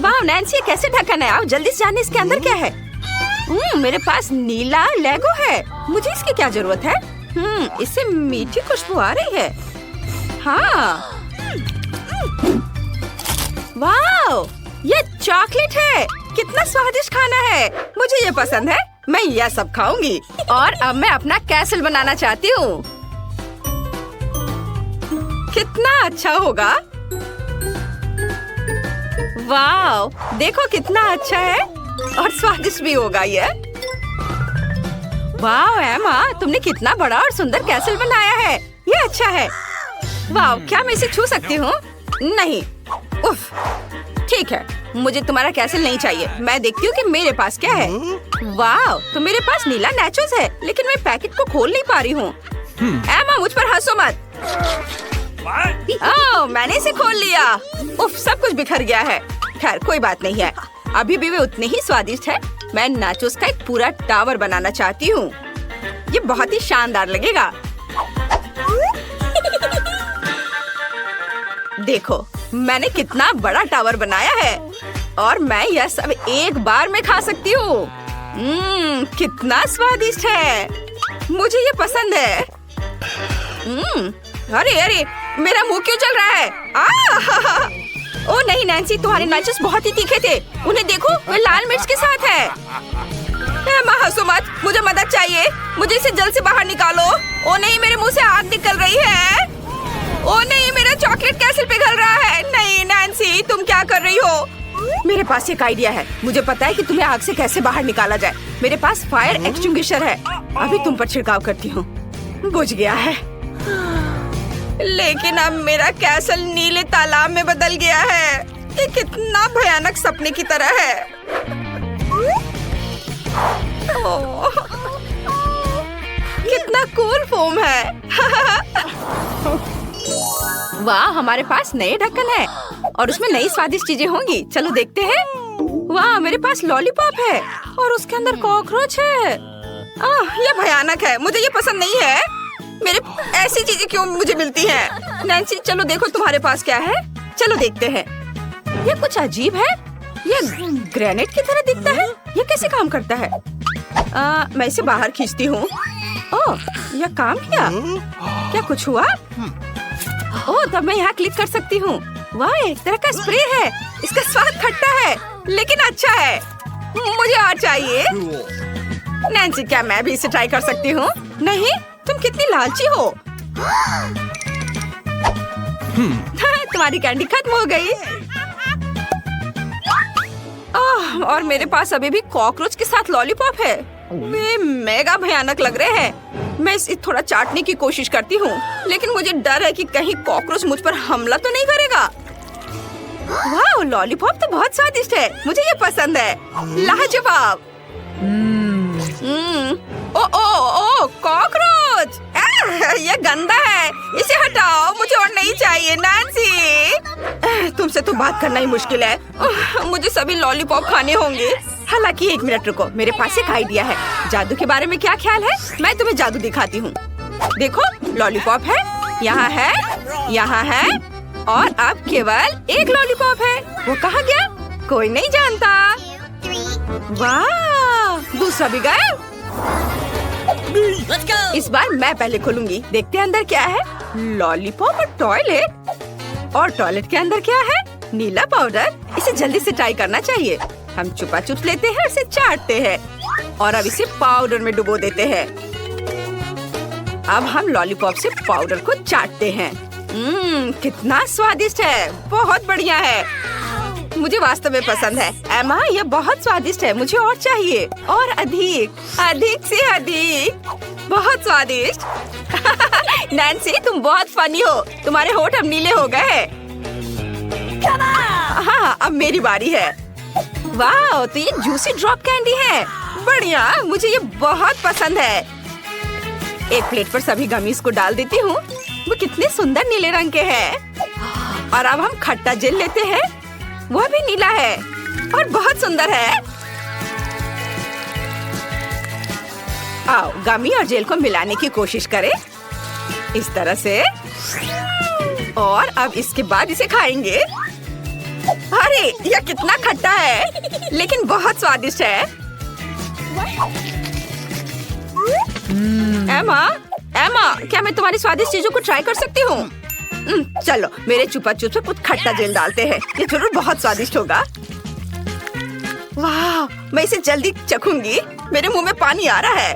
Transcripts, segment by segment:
वाह नैन्सी, कैसे ढक्कन है? आओ जल्दी से जाने इसके अंदर क्या है। मेरे पास नीला लेगो है, मुझे इसकी क्या जरूरत है? इससे मीठी खुशबू आ रही है। हाँ, वाह, ये चॉकलेट है। कितना स्वादिष्ट खाना है, मुझे ये पसंद है। मैं यह सब खाऊंगी। और अब मैं अपना कैसल बनाना चाहती हूँ। कितना अच्छा होगा। वाह, देखो कितना अच्छा है और स्वादिष्ट भी होगा ये। वाह एमा, तुमने कितना बड़ा और सुंदर कैसल बनाया है। ये अच्छा है। वाह, क्या मैं इसे छू सकती हूँ? नहीं। उफ, ठीक है, मुझे तुम्हारा कैसल नहीं चाहिए। मैं देखती हूँ कि मेरे पास क्या है। वाह, तो मेरे पास नीला नाचोस है, लेकिन मैं पैकेट को खोल नहीं पा रही हूँ। एमा, मुझ पर हंसो मत। ओह, मैंने इसे खोल लिया। उफ, सब कुछ बिखर गया है। खैर, कोई बात नहीं है, अभी भी वे उतने ही स्वादिष्ट है। मैं नाचोस का एक पूरा टावर बनाना चाहती हूँ। ये बहुत ही शानदार लगेगा। देखो, मैंने कितना बड़ा टावर बनाया है और मैं यह सब एक बार में खा सकती हूँ। कितना स्वादिष्ट है, मुझे ये पसंद है। अरे अरे, मेरा मुंह क्यों चल रहा है? ओह नहीं नैन्सी, तुम्हारे नाचोस बहुत ही तीखे थे। उन्हें देखो, वे लाल मिर्च के साथ है। हंसो मत, मुझे मदद चाहिए। मुझे इसे जल्द से बाहर निकालो। ओह नहीं, मेरे मुंह से आग निकल रही है। ओह नहीं, मेरा चॉकलेट कैसल पिघल रहा है। नहीं नैन्सी, तुम क्या कर रही हो? मेरे पास एक आइडिया है। मुझे पता है कि तुम्हें आग से कैसे बाहर निकाला जाए। मेरे पास फायर एक्सटिंग्विशर है। अभी तुम पर छिड़काव करती हूँ। बुझ गया है, लेकिन अब मेरा कैसल नीले तालाब में बदल गया है। ये कितना भयानक सपने की तरह है। ओह, कितना कूल फोम है। वाह, हमारे पास नए ढक्कन है और उसमें नई स्वादिष्ट चीजें होंगी। चलो देखते हैं। वाह, मेरे पास लॉलीपॉप है और उसके अंदर कॉकरोच है। ये भयानक है, मुझे ये पसंद नहीं है। मेरे ऐसी चीजें क्यों मुझे मिलती हैं? नैन्सी, चलो देखो तुम्हारे पास क्या है। चलो देखते हैं। ये कुछ अजीब है। ये ग्रेनेड की तरह दिखता है। ये कैसे काम करता है? मैं इसे बाहर खींचती हूँ। ओह, यह काम किया। क्या कुछ हुआ? ओह, तब मैं यहाँ क्लिक कर सकती हूँ। वाह, एक तरह का स्प्रे है। इसका स्वाद खट्टा है, लेकिन अच्छा है। मुझे और चाहिए। नैन्सी, क्या मैं भी इसे ट्राई कर सकती हूँ? नहीं, तुम कितनी लालची हो। तुम्हारी कैंडी खत्म हो गई। और मेरे पास अभी भी कॉकरोच के साथ लॉलीपॉप है। वे मेगा भयानक लग रहे हैं। मैं इसे थोड़ा चाटने की कोशिश करती हूँ, लेकिन मुझे डर है कि कहीं कॉकरोच मुझ पर हमला तो नहीं करेगा। वाह, लॉलीपॉप तो बहुत स्वादिष्ट है। मुझे ये पसंद है। लाजवाब। ओ कॉकरोच! ये गंदा है, इसे हटाओ। मुझे और नहीं चाहिए। नैन्सी, तुमसे तो बात करना ही मुश्किल है। मुझे सभी लॉलीपॉप खाने होंगे। हालांकि एक मिनट रुको, मेरे पास एक आइडिया है। जादू के बारे में क्या ख्याल है? मैं तुम्हें जादू दिखाती हूँ। देखो, लॉलीपॉप है, यहाँ है, यहाँ है और अब केवल एक लॉलीपॉप है। वो कहाँ गया? कोई नहीं जानता। वाह, दूसरा भी गायब। इस बार मैं पहले खोलूंगी। देखते हैं अंदर क्या है। लॉलीपॉप और टॉयलेट। और टॉयलेट के अंदर क्या है? नीला पाउडर। इसे जल्दी से ट्राई करना चाहिए। हम चुपा चुप लेते हैं, इसे चाटते हैं और अब इसे पाउडर में डुबो देते हैं। अब हम लॉलीपॉप से पाउडर को चाटते हैं। कितना स्वादिष्ट है, बहुत बढ़िया है। मुझे वास्तव में पसंद है। एमा, यह बहुत स्वादिष्ट है। मुझे और चाहिए, और अधिक, अधिक से अधिक। बहुत स्वादिष्ट। नैन्सी, तुम बहुत फनी हो। तुम्हारे होठ अब नीले हो गए। हाँ, अब मेरी बारी है। वाह, तो ये जूसी ड्रॉप कैंडी है। बढ़िया, मुझे ये बहुत पसंद है। एक प्लेट पर सभी गमीज को डाल देती हूँ। वो कितने सुंदर नीले रंग के हैं। और अब हम खट्टा जेल लेते हैं। वह भी नीला है और बहुत सुंदर है। आओ, गमी और जेल को मिलाने की कोशिश करें। इस तरह से। और अब इसके बाद इसे खाएंगे। अरे अरे यह कितना खट्टा है, लेकिन बहुत स्वादिष्ट है। एमा, एमा, क्या मैं तुम्हारी स्वादिष्ट चीजों को ट्राई कर सकती हूँ? चलो मेरे चुपा चुप से कुछ खट्टा जेल डालते हैं, ये जरूर बहुत स्वादिष्ट होगा। वाह, मैं इसे जल्दी चखूंगी, मेरे मुंह में पानी आ रहा है।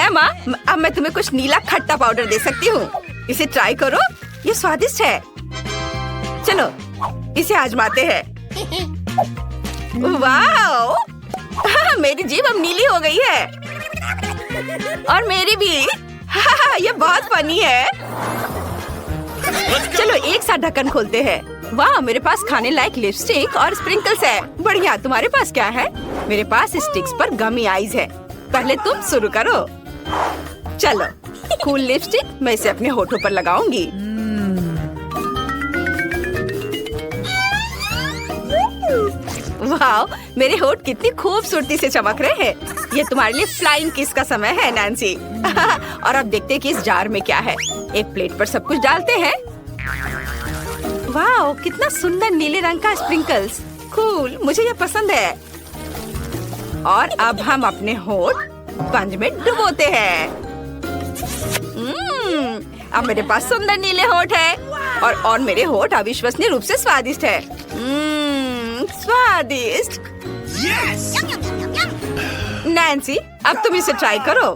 एमा, अब मैं तुम्हें कुछ नीला खट्टा पाउडर दे सकती हूँ, इसे ट्राई करो, ये स्वादिष्ट है। चलो इसे आजमाते हैं। वाह, मेरी जीभ अब नीली हो गई है, और मेरी भी। ये बहुत फनी है। चलो एक साथ ढक्कन खोलते हैं। वाह, मेरे पास खाने लायक लिपस्टिक और स्प्रिंकल्स है। बढ़िया, तुम्हारे पास क्या है? मेरे पास स्टिक्स पर गमी आइज है। पहले तुम शुरू करो। चलो, कूल लिपस्टिक, मैं इसे अपने होठों पर लगाऊंगी। वाह, मेरे होठ कितनी खूबसूरती से चमक रहे हैं। ये तुम्हारे लिए फ्लाइंग किस का समय है, नैन्सी। और अब देखते हैं कि इस जार में क्या है। एक प्लेट पर सब कुछ डालते हैं। वाह, कितना सुंदर नीले रंग का स्प्रिंकल्स। कूल, मुझे ये पसंद है। और अब हम अपने होठ स्पंज में डुबोते हैं। अब मेरे पास सुंदर नीले होठ है, और मेरे होठ अविश्वसनीय रूप से स्वादिष्ट है। स्वादिष्ट। नैन्सी, अब तुम इसे ट्राई करो।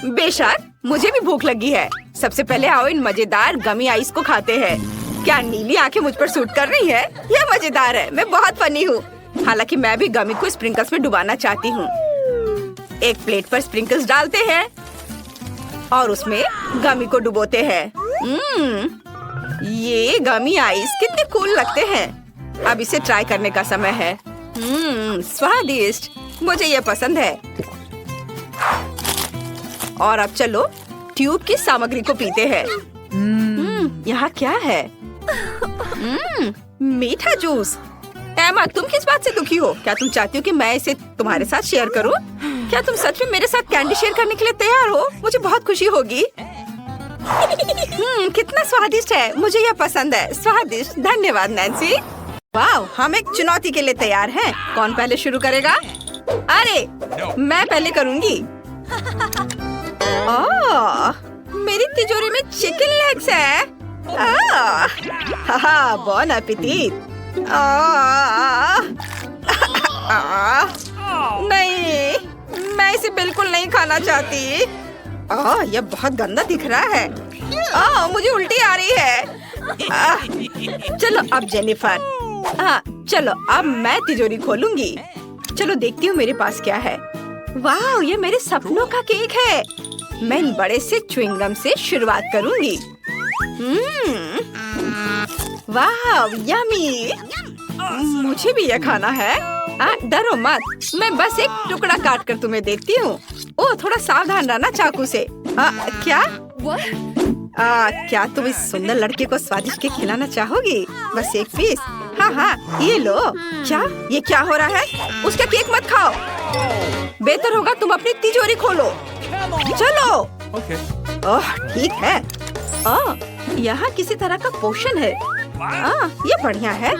बेशक, मुझे भी भूख लगी है। सबसे पहले आओ इन मजेदार गमी आइस को खाते हैं। क्या नीली आंखें मुझ पर सूट कर रही है? यह मजेदार है, मैं बहुत फनी हूँ। हालांकि मैं भी गमी को स्प्रिंकल्स में डुबाना चाहती हूँ। एक प्लेट पर स्प्रिंकल्स डालते हैं और उसमें गमी को डुबोते हैं। ये गमी आइस कितने कूल लगते हैं। अब इसे ट्राई करने का समय है। स्वादिष्ट, मुझे ये पसंद है। और अब चलो ट्यूब की सामग्री को पीते हैं। यहाँ क्या है? मीठा जूस। एमा, तुम किस बात से दुखी हो? क्या तुम चाहती हो कि मैं इसे तुम्हारे साथ शेयर करूं? क्या तुम सच में मेरे साथ कैंडी शेयर करने के लिए तैयार हो? मुझे बहुत खुशी होगी। कितना स्वादिष्ट है, मुझे यह पसंद है। स्वादिष्ट, धन्यवाद नैन्सी। वाह, हम एक चुनौती के लिए तैयार हैं। कौन पहले शुरू करेगा? अरे, मैं पहले करूंगी। मेरी तिजोरी में चिकन लेग्स है। बॉन एपेटिट। नहीं, मैं इसे बिल्कुल नहीं खाना चाहती। यह बहुत गंदा दिख रहा है। मुझे उल्टी आ रही है। चलो अब जेनिफर। चलो अब मैं तिजोरी खोलूंगी। चलो देखती हूँ मेरे पास क्या है। वाह, ये मेरे सपनों का केक है। मैं इन बड़े से च्युइंग गम से शुरुआत करूंगी। वाह, यम्मी। मुझे भी यह खाना है। डरो मत, मैं बस एक टुकड़ा काट कर तुम्हें देती हूँ। ओह, थोड़ा सावधान रहना चाकू से। क्या? क्या तुम इस सुंदर लड़के को स्वादिष्ट केक खिलाना चाहोगी? बस एक पीस। हाँ, ये लो। ये क्या हो रहा है? उसका केक मत खाओ। बेहतर होगा तुम अपनी तिजोरी खोलो। चलो। ओह, ठीक है। यहाँ किसी तरह का पोषण है। ये बढ़िया है।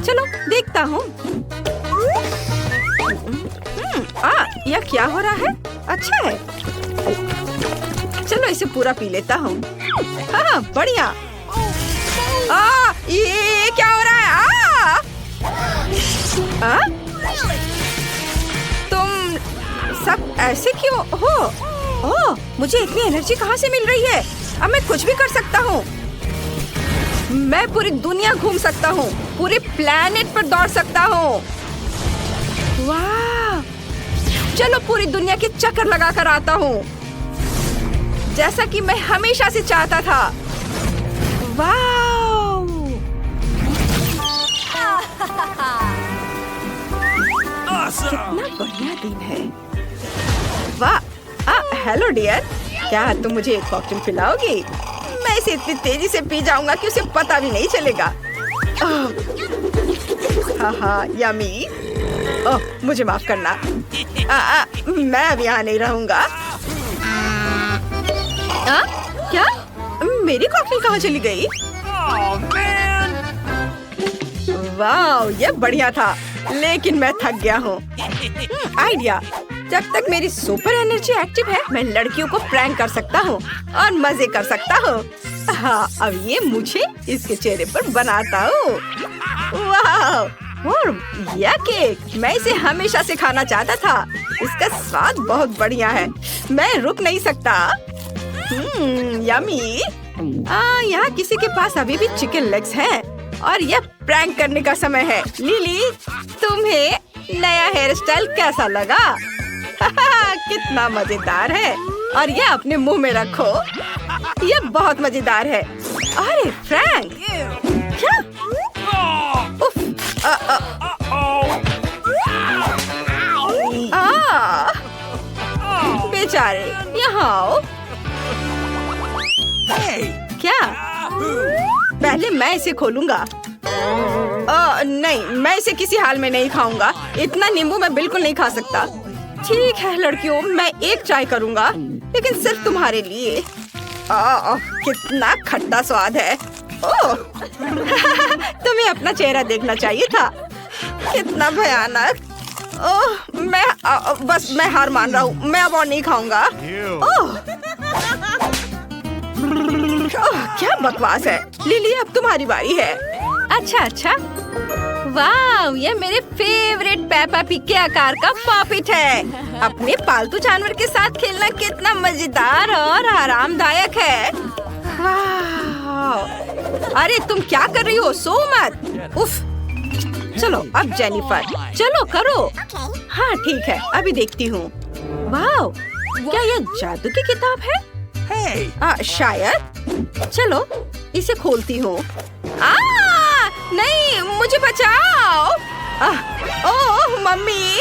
चलो देखता हूँ। यह क्या हो रहा है? अच्छा है। चलो इसे पूरा पी लेता हूँ। हाँ, बढ़िया। ये क्या हो रहा है? तुम सब ऐसे क्यों हो? मुझे इतनी एनर्जी कहाँ से मिल रही है? अब मैं कुछ भी कर सकता हूँ। मैं पूरी दुनिया घूम सकता हूँ, पूरे प्लेनेट पर दौड़ सकता हूँ। वाह, चलो पूरी दुनिया के चक्कर लगाकर आता हूँ, जैसा कि मैं हमेशा से चाहता था। वाह, कितना बढ़िया दिन है। वाह, हेलो डियर, क्या तुम मुझे एक कॉकटेल पिलाओगी? मैं इसे इतनी तेजी से पी जाऊंगा कि उसे पता भी नहीं चलेगा। हाँ, यम्मी। मुझे माफ करना। मैं अब यहाँ नहीं रहूंगा। क्या? मेरी कॉकटेल कहाँ चली गई? वाह, ये बढ़िया था, लेकिन मैं थक गया हूँ। आइडिया, जब तक मेरी सुपर एनर्जी एक्टिव है, मैं लड़कियों को प्रैंक कर सकता हूँ और मजे कर सकता हूँ। हाँ, अब ये मुझे इसके चेहरे पर बनाता हूँ। वाह, और यह केक, मैं इसे हमेशा से खाना चाहता था। इसका स्वाद बहुत बढ़िया है, मैं रुक नहीं सकता। यम्मी। यहाँ किसी के पास अभी भी चिकन लेग्स हैं और यह प्रैंक करने का समय है। लिली, तुम्हें नया हेयर स्टाइल कैसा लगा? कितना मजेदार है, और यह अपने मुंह में रखो, यह बहुत मजेदार है। अरे फ्रैंक, क्या? उफ, बेचारे, यहाँ आओ। क्या? पहले मैं इसे खोलूंगा। नहीं, मैं इसे किसी हाल में नहीं खाऊंगा। इतना नींबू मैं बिल्कुल नहीं खा सकता। ठीक है लड़कियों, मैं एक चाय करूंगा, लेकिन सिर्फ तुम्हारे लिए। कितना खट्टा स्वाद है। ओह, तुम्हें अपना चेहरा देखना चाहिए था। कितना भयानक। ओह, बस मैं हार मान रहा हूँ। मैं अब और नहीं खाऊंगा। ओह, क्या बकवास है। लिली, अब तुम्हारी बारी है। अच्छा, वाह, ये मेरे फेवरेट पेपा पिग के आकार का पॉपिट है। अपने पालतू जानवर के साथ खेलना कितना मजेदार और आरामदायक है। वाह, अरे तुम क्या कर रही हो? सो मत। उफ, चलो अब जेनिफर, चलो करो। हाँ ठीक है, अभी देखती हूँ। वाह, क्या यह जादू की किताब है? शायद। चलो इसे खोलती हूँ। नहीं, मुझे बचाओ। ओह मम्मी,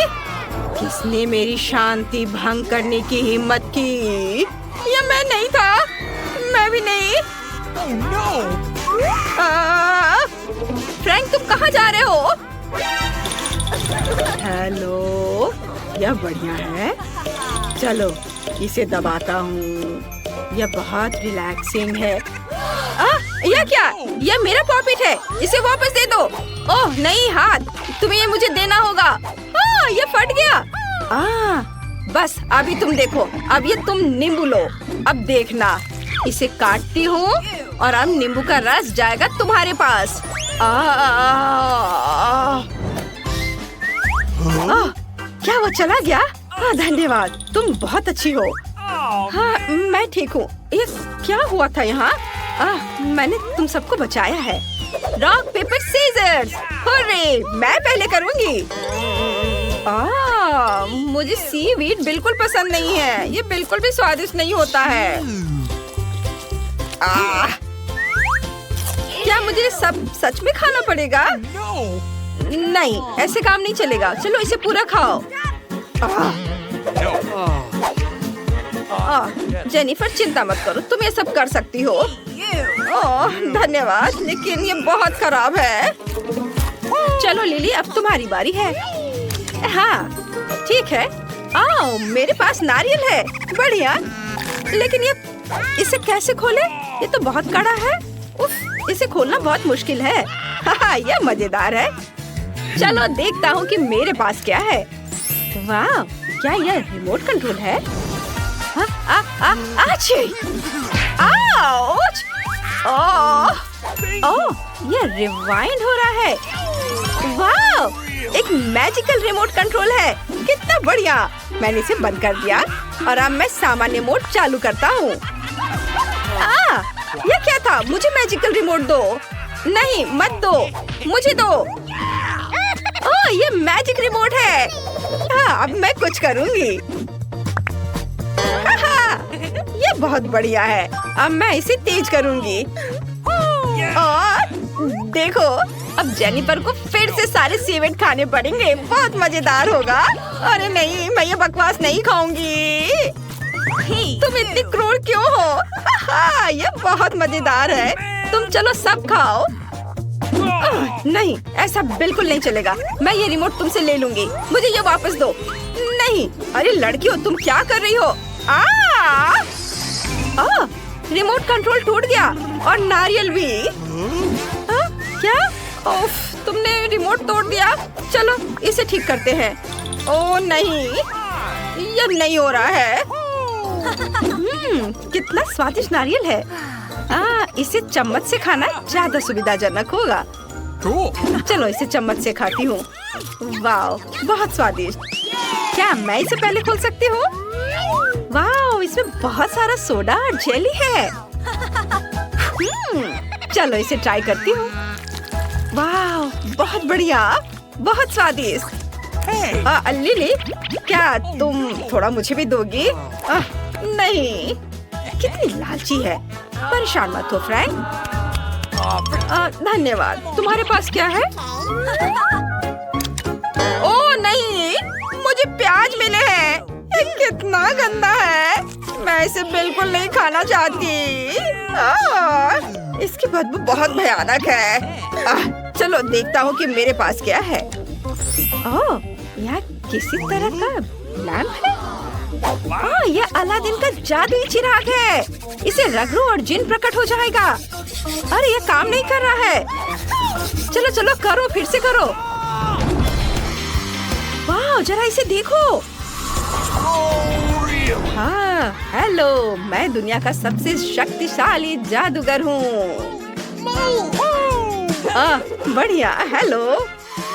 किसने मेरी शांति भंग करने की हिम्मत की? ये मैं नहीं था, मैं भी नहीं। फ्रैंक, तुम कहाँ जा रहे हो? हेलो, यह बढ़िया है। चलो इसे दबाता हूँ, यह बहुत रिलैक्सिंग है। यह क्या? यह मेरा पॉपिट है, इसे वापस दे दो। ओह नहीं, हाथ, तुम्हें ये मुझे देना होगा। ये फट गया। बस अभी तुम देखो, अब ये तुम नींबू लो। अब देखना, इसे काटती हूँ और अब नींबू का रस जाएगा तुम्हारे पास। क्या वो चला गया? धन्यवाद, तुम बहुत अच्छी हो। हाँ, मैं ठीक हूँ। ये क्या हुआ था यहाँ? मैंने तुम सबको बचाया है। रॉक पेपर सीजर्स, हुर्रे, मैं पहले करूँगी। मुझे सीवीड बिल्कुल पसंद नहीं है, ये बिल्कुल भी स्वादिष्ट नहीं होता है। क्या मुझे सब सच में खाना पड़ेगा? नहीं, ऐसे काम नहीं चलेगा। चलो इसे पूरा खाओ। जेनिफर, चिंता मत करो, तुम ये सब कर सकती हो। धन्यवाद, लेकिन ये बहुत खराब है। चलो लिली, अब तुम्हारी बारी है। हाँ ठीक है। आओ, मेरे पास नारियल है, बढ़िया। लेकिन इसे कैसे खोले? ये तो बहुत कड़ा है। उफ, इसे खोलना बहुत मुश्किल है। हाँ, यह मजेदार है। चलो देखता हूँ कि मेरे पास क्या है। वाह, क्या यह रिमोट कंट्रोल है? यह रिवाइंड हो रहा है। वाह, एक मैजिकल रिमोट कंट्रोल है। कितना बढ़िया। मैंने इसे बंद कर दिया और अब मैं सामान्य मोड चालू करता हूँ। यह क्या था? मुझे मैजिकल रिमोट दो। नहीं, मत दो, मुझे दो। ये मैजिक रिमोट है। अब मैं कुछ करूँगी। ये बहुत बढ़िया है। अब मैं इसे तेज करूँगी। और देखो, अब जेनिफर को फिर से सारे सीवेट खाने पड़ेंगे। बहुत मजेदार होगा। अरे नहीं, मैं ये बकवास नहीं खाऊंगी। तुम इतनी क्रूर क्यों हो? ये बहुत मजेदार है। तुम चलो सब खाओ। नहीं, ऐसा बिल्कुल नहीं चलेगा। मैं ये रिमोट तुमसे ले लूंगी। मुझे ये वापस दो। नहीं, अरे लड़कियों, तुम क्या कर रही हो? रिमोट कंट्रोल टूट गया और नारियल भी। क्या? उफ, तुमने रिमोट तोड़ दिया। चलो इसे ठीक करते हैं। ओ नहीं, ये नहीं हो रहा है। कितना स्वादिष्ट नारियल है। इसे चम्मच से खाना ज्यादा सुविधाजनक होगा। चलो इसे चम्मच से खाती हूँ। वाह, बहुत स्वादिष्ट। क्या मैं इसे पहले खोल सकती हूँ? वाह, इसमें बहुत सारा सोडा और जेली है। चलो इसे ट्राई करती हूँ। वाह, बहुत बढ़िया, बहुत स्वादिष्ट। लिली, क्या तुम थोड़ा मुझे भी दोगी? नहीं, कितनी लालची है। परेशान मत हो फ्रैंक। धन्यवाद। तुम्हारे पास क्या है? ओ नहीं, मुझे प्याज मिले हैं। ये कितना गंदा है। मैं इसे बिल्कुल नहीं खाना चाहती। इसकी बदबू बहुत भयानक है। चलो देखता हूँ कि मेरे पास क्या है। ओह, यहाँ किसी तरह का लैंप है। ये अलादीन का जादुई चिराग है। इसे रख लो और जिन प्रकट हो जाएगा। अरे ये काम नहीं कर रहा है। चलो चलो करो, फिर से करो। वाह, जरा इसे देखो। हाँ, हेलो, मैं दुनिया का सबसे शक्तिशाली जादूगर हूँ। बढ़िया, हेलो,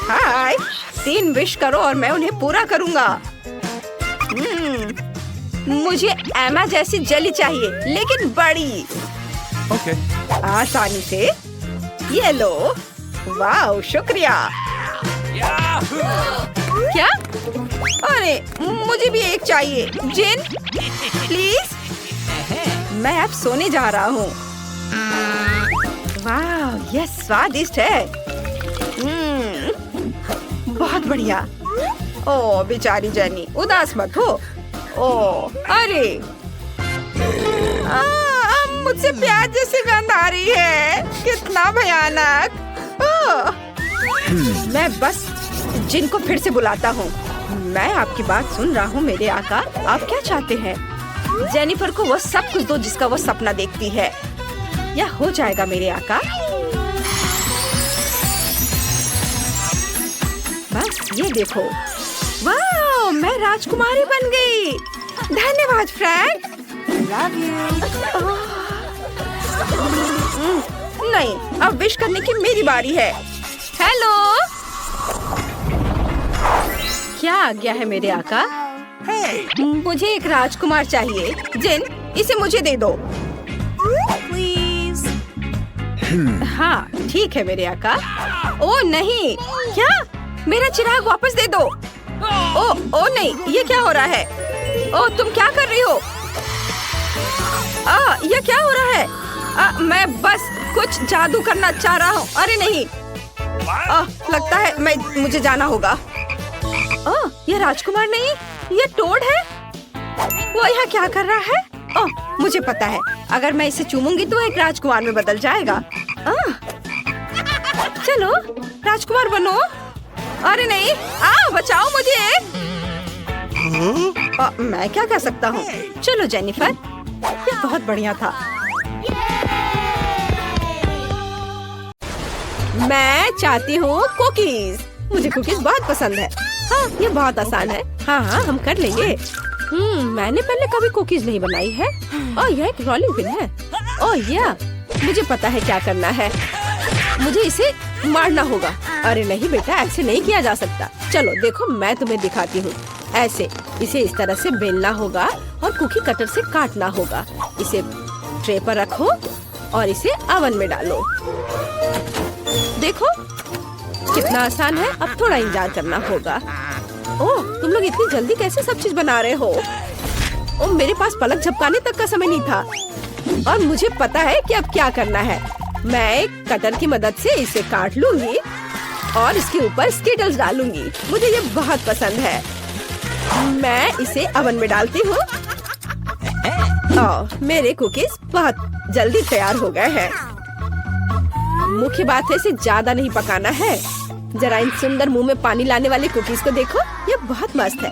हाय। 3 विश करो और मैं उन्हें पूरा करूँगा। मुझे एमा जैसी जेली चाहिए, लेकिन बड़ी। ओके। आसानी से। ये लो। वाह, शुक्रिया। क्या? अरे मुझे भी एक चाहिए। जिन, प्लीज। मैं अब सोने जा रहा हूँ। वाह, यह स्वादिष्ट है। बहुत बढ़िया। ओ बेचारी जेनी, उदास मत हो। ओ अरे, मुझसे प्याज जैसी गंध आ रही है। कितना भयानक। मैं बस जिनको फिर से बुलाता हूँ। मैं आपकी बात सुन रहा हूँ मेरे आका। आप क्या चाहते हैं? जेनिफर को वो सब कुछ दो जिसका वो सपना देखती है। यह हो जाएगा मेरे आका। बस ये देखो। वाह, मैं राजकुमारी बन गई। धन्यवाद फ्रैंक। नहीं, अब विश करने की मेरी बारी है। हेलो, क्या आज्ञा है मेरे आका? मुझे एक राजकुमार चाहिए। जिन, इसे मुझे दे दो प्लीज। हाँ ठीक है मेरे आका। ओ नहीं, क्या? मेरा चिराग वापस दे दो। ओ नहीं, ये क्या हो रहा है? ओ तुम क्या कर रही हो? ये क्या हो रहा है? मैं बस कुछ जादू करना चाह रहा हूँ। अरे नहीं, लगता है मुझे जाना होगा। ये राजकुमार नहीं, ये टोड है। वो यहाँ क्या कर रहा है? मुझे पता है, अगर मैं इसे चूमूंगी तो एक राजकुमार में बदल जाएगा। चलो राजकुमार बनो। अरे नहीं, बचाओ मुझे। मैं क्या कर सकता हूँ? चलो जेनिफर, ये बहुत बढ़िया था। मैं चाहती हूँ कुकीज। मुझे कुकीज बहुत पसंद है। हाँ, ये बहुत आसान है। हाँ, हम कर लेंगे। मैंने पहले कभी कुकीज नहीं बनाई है। यह एक रोलिंग पिन है। मुझे पता है क्या करना है। मुझे इसे मारना होगा। अरे नहीं बेटा, ऐसे नहीं किया जा सकता। चलो देखो, मैं तुम्हें दिखाती हूँ। ऐसे इसे इस तरह से बेलना होगा और कुकी कटर से काटना होगा। इसे ट्रे पर रखो और इसे ओवन में डालो। देखो कितना आसान है। अब थोड़ा इंतजार करना होगा। तुम लोग इतनी जल्दी कैसे सब चीज बना रहे हो? मेरे पास पलक झपकाने तक का समय नहीं था। और मुझे पता है कि अब क्या करना है। मैं एक कटर की मदद से इसे काट लूंगी और इसके ऊपर स्किटल्स डालूंगी। मुझे ये बहुत पसंद है। मैं इसे ओवन में डालती हूँ। मेरे कुकीज बहुत जल्दी तैयार हो गए हैं। मुख्य बात है, इसे ज्यादा नहीं पकाना है। जरा इन सुंदर मुंह में पानी लाने वाले कुकीज को देखो, ये बहुत मस्त है।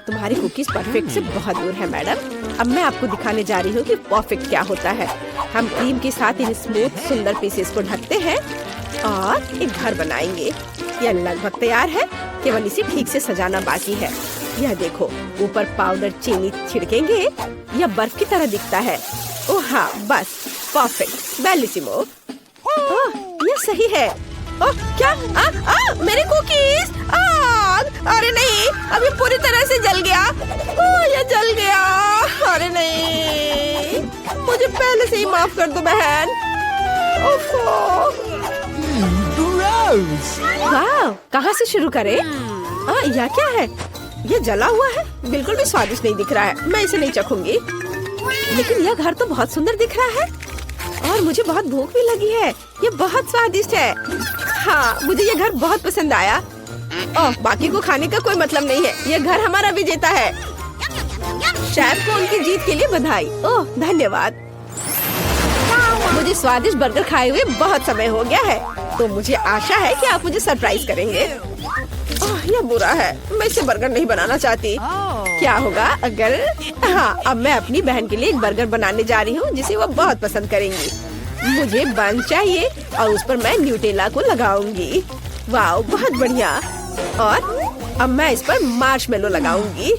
तुम्हारी कुकीज परफेक्ट से बहुत दूर है मैडम। अब मैं आपको दिखाने जा रही हूँ कि परफेक्ट क्या होता है। हम क्रीम के साथ इन स्मूथ सुंदर पीसेस को ढकते हैं और एक घर बनाएंगे। यह लगभग तैयार है, केवल इसे ठीक से सजाना बाकी है। यह देखो, ऊपर पाउडर चीनी छिड़केंगे, यह बर्फ की तरह दिखता है। ओह हाँ, बस परफेक्ट, बेलिसिमो। यह सही है। ओह क्या? मेरे कुकीज! आग! अरे नहीं, अब ये पूरी तरह से जल गया। ओह यह जल गया। अरे नहीं, मुझे पहले से ही माफ कर दो बहन। वाह, कहाँ से शुरू करें? यह क्या है? यह जला हुआ है, बिल्कुल भी स्वादिष्ट नहीं दिख रहा है। मैं इसे नहीं चखूंगी। लेकिन यह घर तो बहुत सुंदर दिख रहा है और मुझे बहुत भूख भी लगी है। ये बहुत स्वादिष्ट है। हाँ, मुझे ये घर बहुत पसंद आया। ओह, बाकी को खाने का कोई मतलब नहीं है। ये घर हमारा विजेता है। शेफ को उनकी जीत के लिए बधाई। ओह धन्यवाद। मुझे स्वादिष्ट बर्गर खाए हुए बहुत समय हो गया है, तो मुझे आशा है कि आप मुझे सरप्राइज करेंगे। ओह यह बुरा है, मैं इसे बर्गर नहीं बनाना चाहती। क्या होगा अगर हाँ, अब मैं अपनी बहन के लिए एक बर्गर बनाने जा रही हूँ जिसे वो बहुत पसंद करेंगी। मुझे बन चाहिए और उस पर मैं न्यूटेला को लगाऊंगी। वाह बहुत बढ़िया। और अब मैं इस पर मार्शमेलो लगाऊंगी।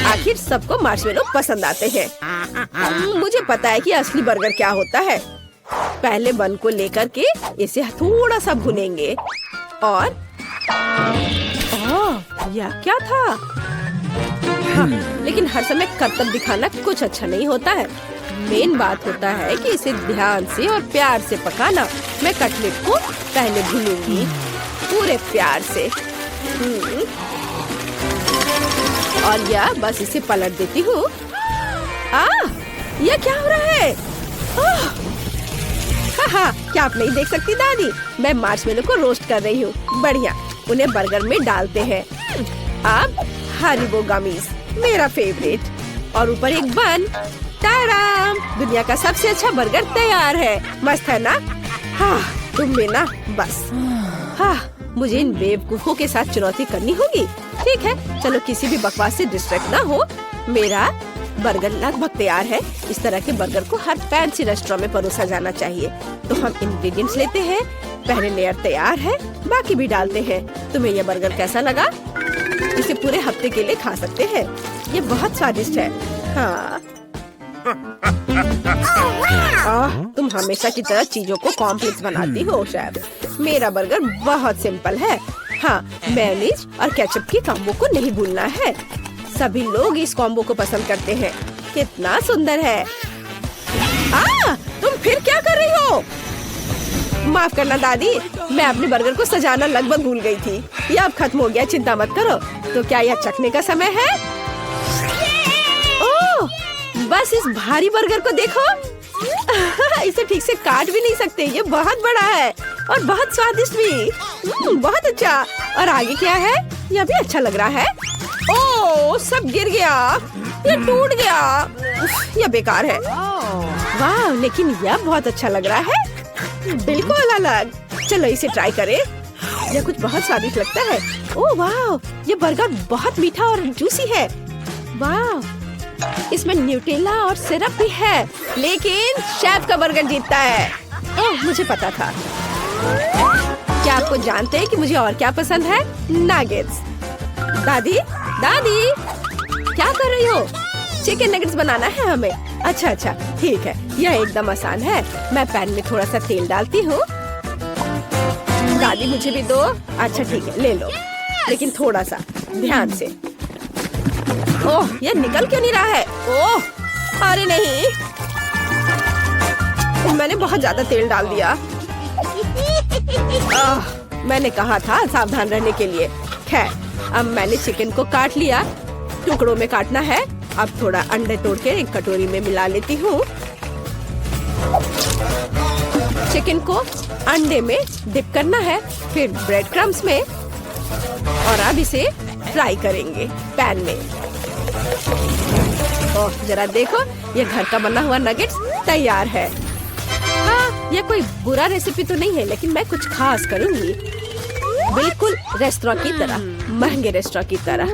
आखिर सबको मार्शमेलो पसंद आते हैं। मुझे पता है कि असली बर्गर क्या होता है। पहले बन को लेकर के इसे थोड़ा सा भुनेंगे और यह क्या था? हाँ, लेकिन हर समय करतब दिखाना कुछ अच्छा नहीं होता है। मेन बात होता है कि इसे ध्यान से और प्यार से पकाना। मैं कटलेट को पहले भूनूंगी पूरे प्यार से। और यह बस इसे पलट देती हूँ। यह क्या हो रहा है? हाँ, क्या आप नहीं देख सकती दादी? मैं मार्शमेलो को रोस्ट कर रही हूँ। बढ़िया, उन्हें बर्गर में डालते हैं। अब हरीबो गमीज, मेरा फेवरेट। और ऊपर एक बन। टाराम! दुनिया का सबसे अच्छा बर्गर तैयार है। मस्त है ना? हाँ, तुम भी ना बस। हाँ, मुझे इन बेवकूफों के साथ चुनौती करनी होगी। ठीक है, चलो किसी भी बकवास से डिस्ट्रैक्ट ना हो। मेरा बर्गर लगभग तैयार है। इस तरह के बर्गर को हर फैंसी रेस्टोरेंट में परोसा जाना चाहिए। तो हम इंग्रेडिएंट्स लेते हैं। पहले लेयर तैयार है, बाकी भी डालते हैं। तुम्हें यह बर्गर कैसा लगा? इसे पूरे हफ्ते के लिए खा सकते हैं। ये बहुत स्वादिष्ट है। हाँ। तुम हमेशा की तरह चीजों को कॉम्प्लेक्स बनाती हो शेफ। मेरा बर्गर बहुत सिंपल है। हाँ, मेयोनीज और केचप की कॉम्बो को नहीं भूलना है। सभी लोग इस कॉम्बो को पसंद करते हैं। कितना सुंदर है। तुम फिर क्या कर रही हो? माफ करना दादी, मैं अपने बर्गर को सजाना लगभग भूल गई थी। यह अब खत्म हो गया, चिंता मत करो। तो क्या यह चखने का समय है? ओह, बस इस भारी बर्गर को देखो। इसे ठीक से काट भी नहीं सकते। ये बहुत बड़ा है और बहुत स्वादिष्ट भी। बहुत अच्छा। और आगे क्या है? यह भी अच्छा लग रहा है। ओह, सब गिर गया। ये टूट गया। यह बेकार है। वाह, लेकिन यह बहुत अच्छा लग रहा है। बिल्कुल अलग। चलो इसे ट्राई करें। यह कुछ बहुत स्वादिष्ट लगता है। ओह वाह, ये बर्गर बहुत मीठा और जूसी है। वाह, इसमें न्यूटेला और सिरप भी है। लेकिन शेफ का बर्गर जीतता है। ओह, मुझे पता था। क्या आपको जानते हैं कि मुझे और क्या पसंद है? नगेट्स। दादी, दादी, क्या कर रही हो? चिकन नगेट्स बनाना है हमें। अच्छा अच्छा, ठीक है, यह एकदम आसान है। मैं पैन में थोड़ा सा तेल डालती हूँ। दादी मुझे भी दो। अच्छा ठीक है, ले लो, लेकिन थोड़ा सा ध्यान से। ओह, यह निकल क्यों नहीं रहा है? ओह, अरे नहीं, मैंने बहुत ज्यादा तेल डाल दिया। मैंने कहा था सावधान रहने के लिए। खैर, अब मैंने चिकन को काट लिया। टुकड़ों में काटना है। अब थोड़ा अंडे तोड़ के एक कटोरी में मिला लेती हूँ। चिकन को अंडे में डिप करना है, फिर ब्रेड क्रम्स में, और अब इसे फ्राई करेंगे पैन में। ओह, जरा देखो, ये घर का बना हुआ नगेट्स तैयार है। हाँ, ये कोई बुरा रेसिपी तो नहीं है, लेकिन मैं कुछ खास करूंगी। बिल्कुल रेस्टोरेंट की तरह, महंगे रेस्टोरेंट की तरह।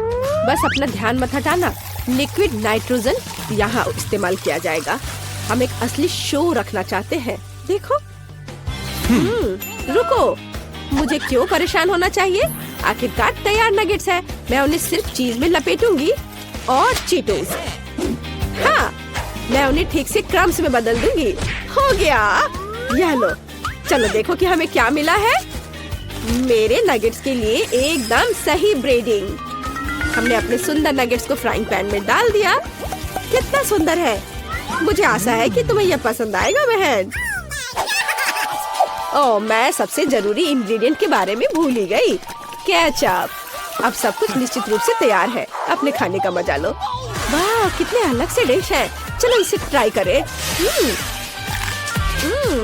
बस अपना ध्यान मत हटाना। लिक्विड नाइट्रोजन यहाँ इस्तेमाल किया जाएगा। हम एक असली शो रखना चाहते हैं। देखो, रुको, मुझे क्यों परेशान होना चाहिए? आखिरकार तैयार नगेट्स है। मैं उन्हें सिर्फ चीज में लपेटूंगी और चीटोस। हाँ, मैं उन्हें ठीक से क्रम्स में बदल दूंगी। हो गया। यह लो, चलो देखो कि हमें क्या मिला है। मेरे नगेट्स के लिए एकदम सही ब्रेडिंग। हमने अपने सुंदर नगेट्स को फ्राइंग पैन में डाल दिया। कितना सुंदर है। मुझे आशा है कि तुम्हें यह पसंद आएगा बहन। ओह, मैं सबसे जरूरी इंग्रेडिएंट के बारे में भूल ही गई, केचप। अब सब कुछ निश्चित रूप से तैयार है। अपने खाने का मजा लो। वाह, कितने अलग से डिश हैं। चलो इसे ट्राई करें।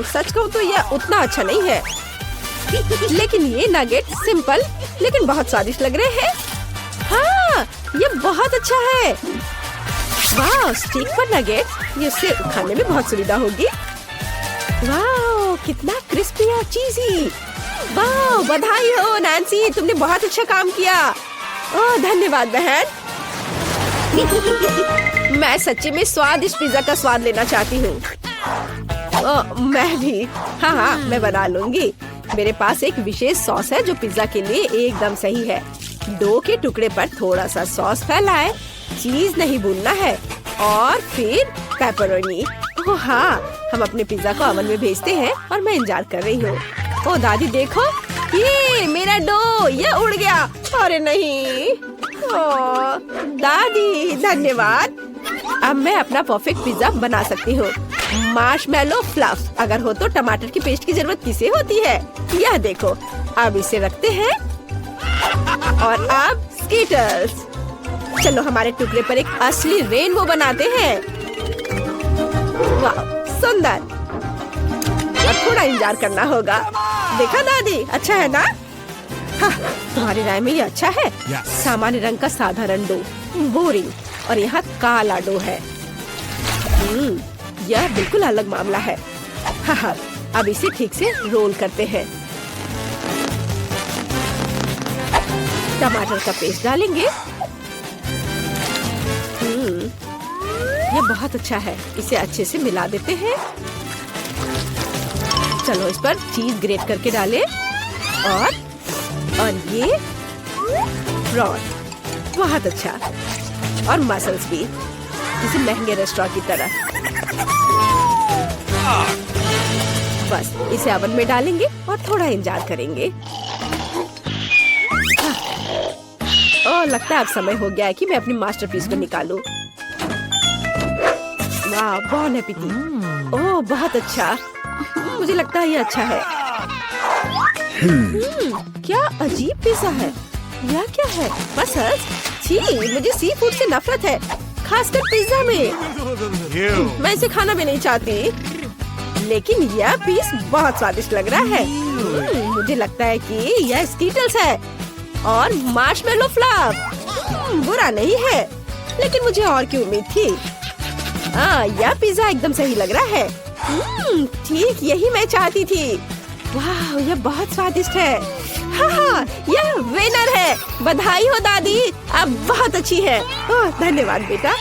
सच कहूँ तो यह उतना अच्छा नहीं है, लेकिन ये नगेट सिंपल लेकिन बहुत स्वादिष्ट लग रहे हैं। हाँ, ये बहुत अच्छा है। वाह, स्टिक पर नगेट, ये इससे खाने में बहुत सुविधा होगी। वाह, कितना क्रिस्पी और चीज़ी। वाह, बधाई हो नैन्सी, तुमने बहुत अच्छा काम किया। ओह, धन्यवाद बहन। मैं सच्ची में स्वादिष्ट पिज्जा का स्वाद लेना चाहती हूँ। मैं भी। हाँ, मैं बना लूंगी। मेरे पास एक विशेष सॉस है जो पिज्जा के लिए एकदम सही है। डो के टुकड़े पर थोड़ा सा सॉस फैलाए, चीज नहीं भूनना है, और फिर पेपरोनी। ओह हाँ, हम अपने पिज्जा को ओवन में भेजते हैं और मैं इंतजार कर रही हूँ। ओ दादी देखो, ये मेरा डो, ये उड़ गया। अरे नहीं। ओ दादी, धन्यवाद। अब मैं अपना परफेक्ट पिज्जा बना सकती हूँ। Marshmallow fluff. अगर हो तो टमाटर की पेस्ट की जरूरत किसे होती है? यह देखो। अब इसे रखते हैं और अब स्कीटर्स। चलो हमारे टुकड़े पर एक असली रेनबो बनाते हैं। वाह, सुंदर। अब थोड़ा इंतजार करना होगा। देखा दादी, अच्छा है ना? हाँ, तुम्हारी राय में ये अच्छा है? सामान्य रंग का साधारण डो, बोरिंग, और यहाँ काला डो है। यह बिल्कुल अलग मामला है। हाँ, अब इसे ठीक से रोल करते हैं। टमाटर का पेस्ट डालेंगे। यह बहुत अच्छा है। इसे अच्छे से मिला देते हैं। चलो इस पर चीज ग्रेट करके डालें, और ये प्रॉन, बहुत अच्छा, और मसल्स भी, जैसे महंगे रेस्टोरेंट की तरह। बस इसे ओवन में डालेंगे और थोड़ा इंतजार करेंगे। ओह, लगता है अब समय हो गया है कि मैं अपनी मास्टरपीस को निकालूं। वाह, बॉन एपेटी। ओह, बहुत अच्छा। मुझे लगता है ये अच्छा है। क्या अजीब पिज्जा है। यह क्या है? मसल्स? छी, मुझे सी फूड से नफरत है, खासकर पिज्जा में। मैं इसे खाना भी नहीं चाहती, लेकिन यह पीस बहुत स्वादिष्ट लग रहा है। मुझे लगता है कि यह स्कीटल्स है और मार्शमैलो फ्लफ। बुरा नहीं है, लेकिन मुझे और की उम्मीद थी। यह पिज्जा एकदम सही लग रहा है। ठीक यही मैं चाहती थी। वाह, यह बहुत स्वादिष्ट है। हाँ, यह विनर है। बधाई हो दादी, अब बहुत अच्छी है। धन्यवाद बेटा।